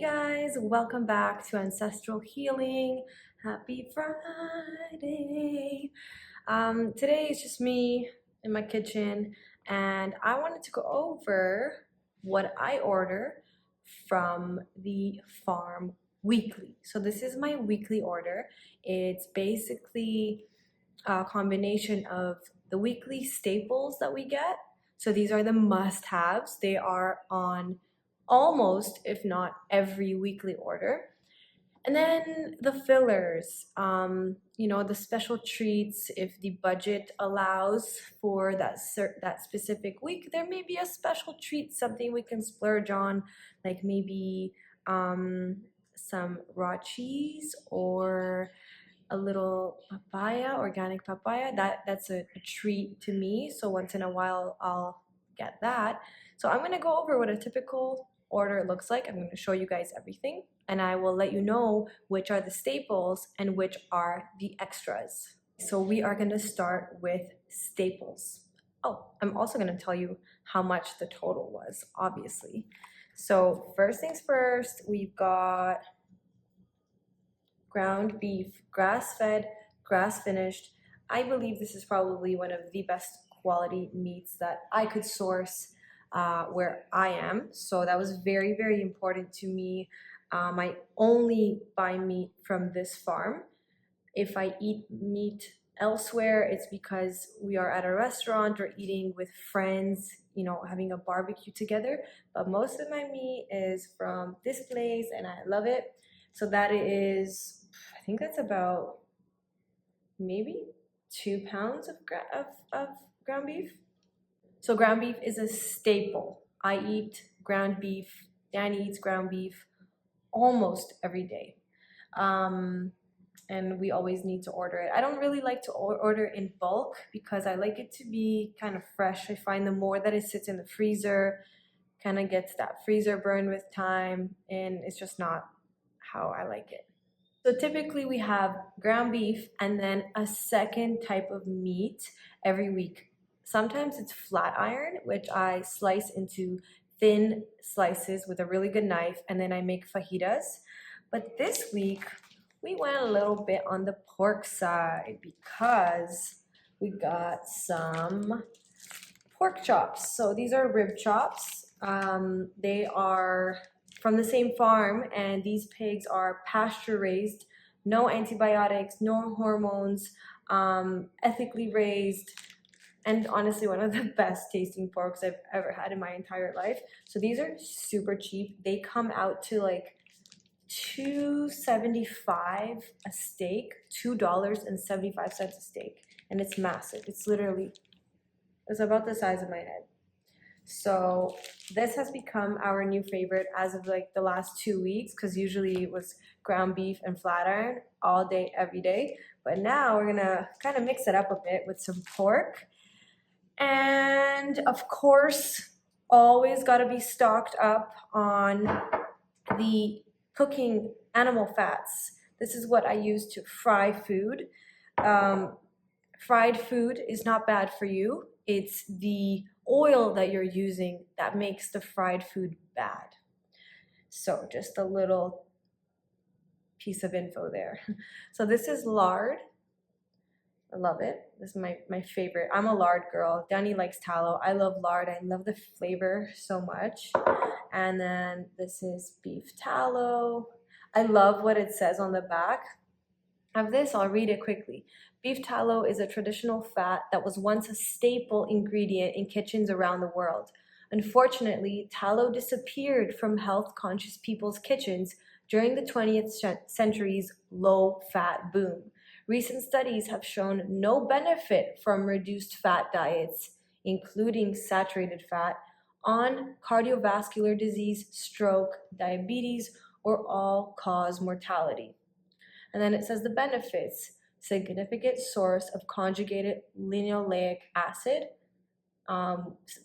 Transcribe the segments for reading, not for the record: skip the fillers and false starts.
Guys, welcome back to Ancestral Healing. Happy Friday. Today is just me in my kitchen, and I wanted to go over what I order from the farm weekly. So this is my weekly order. It's basically a combination of the weekly staples that we get. So these are the must-haves. They are on almost, if not every weekly order. And then the fillers, the special treats. If the budget allows for that specific week, there may be a special treat, something we can splurge on, like maybe some raw cheese or a little papaya, organic papaya. That's a treat to me. So once in a while, I'll get that. So I'm gonna go over what a typical order looks like. I'm gonna show you guys everything, and I will let you know which are the staples and which are the extras. So we are gonna start with staples. Oh, I'm also gonna tell you how much the total was, obviously. So first things first, we've got ground beef, grass-fed, grass-finished. I believe this is probably one of the best quality meats that I could source where I am. So that was very, very important to me. I only buy meat from this farm. If I eat meat elsewhere, it's because we are at a restaurant or eating with friends, having a barbecue together. But most of my meat is from this place, and I love it. So that is, I think that's about maybe 2 pounds of ground beef. So ground beef is a staple. I eat ground beef. Danny eats ground beef almost every day. And we always need to order it. I don't really like to order in bulk because I like it to be kind of fresh. I find the more that it sits in the freezer, kind of gets that freezer burn with time, and it's just not how I like it. So typically we have ground beef and then a second type of meat every week. Sometimes it's flat iron, which I slice into thin slices with a really good knife, and then I make fajitas. But this week we went a little bit on the pork side because we got some pork chops. So these are rib chops. They are from the same farm, and these pigs are pasture raised, no antibiotics, no hormones, ethically raised, and honestly one of the best tasting porks I've ever had in my entire life. So these are super cheap. They come out to like $2.75 a steak, $2.75 a steak, and it's massive. It's about the size of my head. So this has become our new favorite as of like the last 2 weeks, because usually it was ground beef and flat iron all day, every day. But now we're gonna kind of mix it up a bit with some pork. And of course, always gotta be stocked up on the cooking animal fats. This is what I use to fry food. Fried food is not bad for you. It's the oil that you're using that makes the fried food bad. So just a little piece of info there. So this is lard. I love it. This is my favorite. I'm a lard girl. Danny likes tallow. I love lard. I love the flavor so much. And then this is beef tallow. I love what it says on the back of this. I'll read it quickly. Beef tallow is a traditional fat that was once a staple ingredient in kitchens around the world. Unfortunately, tallow disappeared from health-conscious people's kitchens during the 20th century's low-fat boom. Recent studies have shown no benefit from reduced fat diets, including saturated fat, on cardiovascular disease, stroke, diabetes, or all-cause mortality. And then it says the benefits: significant source of conjugated linoleic acid,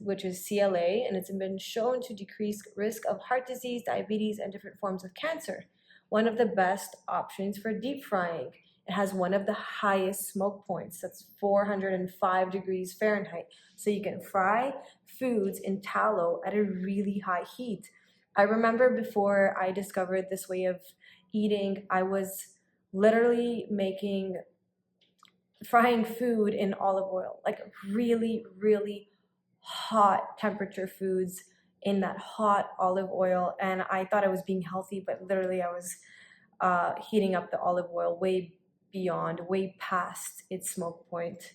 which is CLA, and it's been shown to decrease risk of heart disease, diabetes, and different forms of cancer. One of the best options for deep frying. It has one of the highest smoke points. That's 405 degrees Fahrenheit. So you can fry foods in tallow at a really high heat. I remember before I discovered this way of eating, I was literally frying food in olive oil, like really, really hot temperature foods in that hot olive oil. And I thought I was being healthy, but literally I was heating up the olive oil way beyond, way past its smoke point.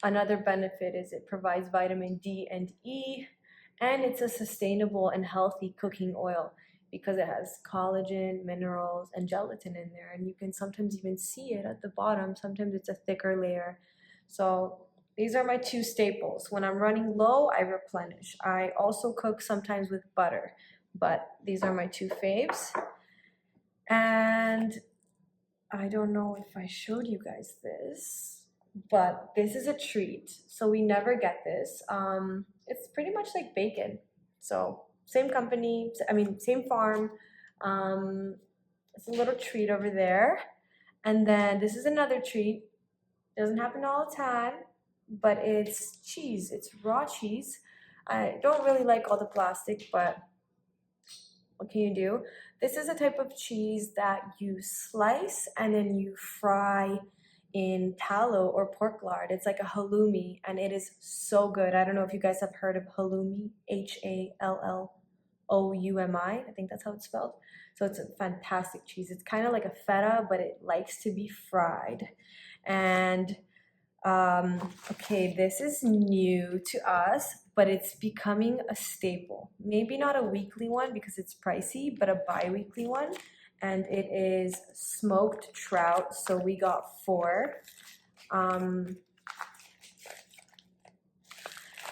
Another benefit is it provides vitamin D and E, and it's a sustainable and healthy cooking oil because it has collagen, minerals, and gelatin in there. And you can sometimes even see it at the bottom. Sometimes it's a thicker layer. So these are my two staples. When I'm running low, I replenish. I also cook sometimes with butter, but these are my two faves. And I don't know if I showed you guys this, but this is a treat. So we never get this. It's pretty much like bacon. So same company, I mean, same farm. It's a little treat over there. And then this is another treat. Doesn't happen all the time, but it's cheese. It's raw cheese. I don't really like all the plastic, but what can you do? This is a type of cheese that you slice and then you fry in tallow or pork lard. It's like a halloumi, and it is so good. I don't know if you guys have heard of halloumi, Halloumi. I think that's how it's spelled. So it's a fantastic cheese. It's kind of like a feta, but it likes to be fried. And okay, this is new to us, but it's becoming a staple. Maybe not a weekly one because it's pricey, but a bi-weekly one. And it is smoked trout. So we got 4.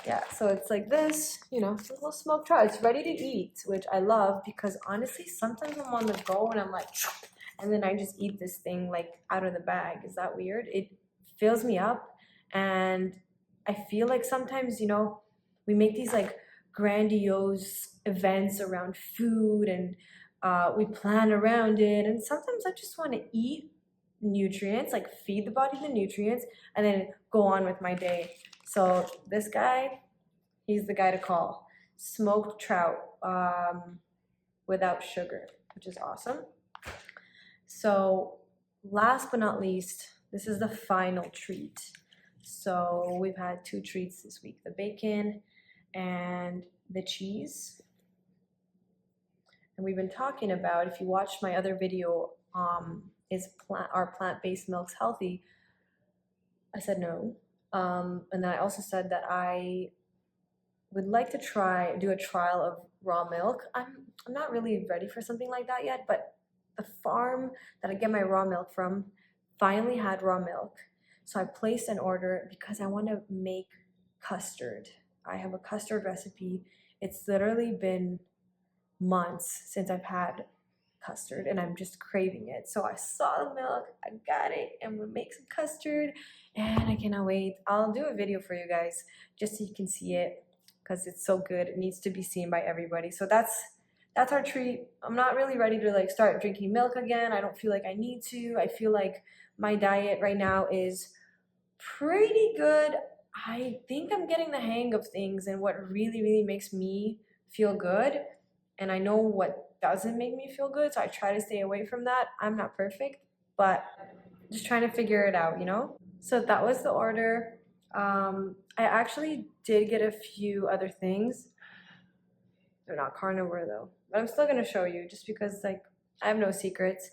Yeah, so it's like this, you know, it's a little smoked trout. It's ready to eat, which I love because honestly, sometimes I'm on the go and I'm like, and then I just eat this thing like out of the bag. Is that weird? It fills me up, and I feel like sometimes, you know, we make these like grandiose events around food, and we plan around it, and sometimes I just want to eat nutrients, like feed the body the nutrients, and then go on with my day. So this guy, he's the guy to call. Smoked trout without sugar, which is awesome. So last but not least, this is the final treat. So we've had 2 treats this week, the bacon and the cheese. And we've been talking about, if you watched my other video, are plant-based milks healthy? I said no. And then I also said that I would like to do a trial of raw milk. I'm not really ready for something like that yet, but the farm that I get my raw milk from finally had raw milk. So I placed an order because I want to make custard. I have a custard recipe. It's literally been months since I've had custard and I'm just craving it. So I saw the milk, I got it, and we'll make some custard, and I cannot wait. I'll do a video for you guys just so you can see it because it's so good. It needs to be seen by everybody. So that's our treat. I'm not really ready to like start drinking milk again. I don't feel like I need to. I feel like my diet right now is pretty good. I think I'm getting the hang of things and what really, really makes me feel good. And I know what doesn't make me feel good, so I try to stay away from that. I'm not perfect, but just trying to figure it out, you know? So that was the order. I actually did get a few other things. They're not carnivore though, but I'm still gonna show you just because like I have no secrets.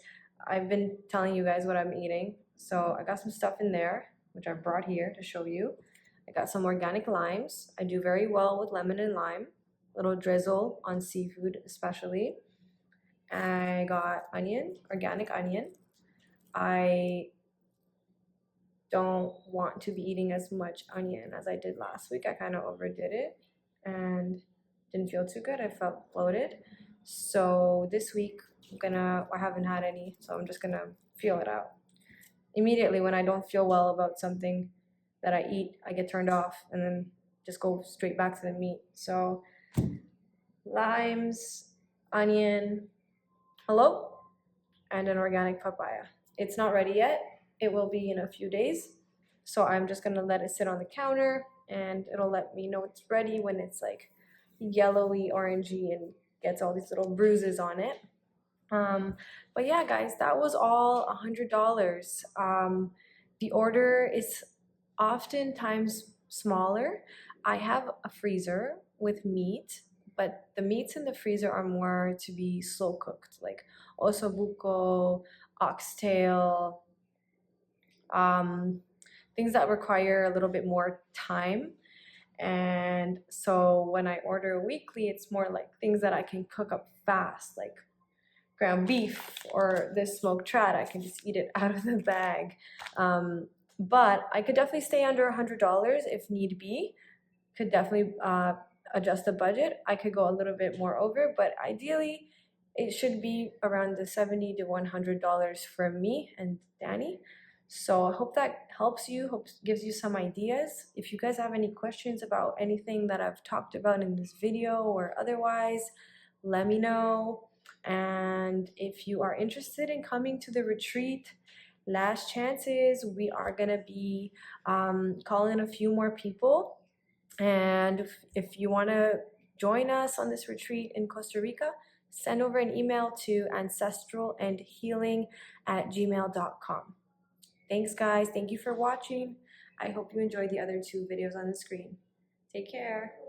I've been telling you guys what I'm eating. So I got some stuff in there, which I brought here to show you. I got some organic limes. I do very well with lemon and lime. Little drizzle on seafood especially. I got onion, organic onion. I don't want to be eating as much onion as I did last week. I kind of overdid it and didn't feel too good. I felt bloated. So this week I haven't had any, so I'm just gonna feel it out. Immediately when I don't feel well about something that I eat, I get turned off and then just go straight back to the meat. So limes, onion, hello, and an organic papaya. It's not ready yet. It will be in a few days. So I'm just gonna let it sit on the counter and it'll let me know it's ready when it's like yellowy, orangey, and gets all these little bruises on it. But yeah, guys, that was all $100. The order is oftentimes smaller. I have a freezer with meat, but the meats in the freezer are more to be slow cooked, like ossobuco, oxtail, things that require a little bit more time. And so when I order weekly, it's more like things that I can cook up fast, like ground beef or this smoked trout. I can just eat it out of the bag. But I could definitely stay under $100 if need be. Could definitely adjust the budget. I could go a little bit more over, but ideally it should be around the $70 to $100 for me and Danny. So I hope that helps you, hope gives you some ideas. If you guys have any questions about anything that I've talked about in this video or otherwise, let me know. And if you are interested in coming to the retreat, last chances, we are gonna be calling a few more people. And if you wanna join us on this retreat in Costa Rica, send over an email to ancestralandhealing@gmail.com. Thanks, guys. Thank you for watching. I hope you enjoyed the other 2 videos on the screen. Take care.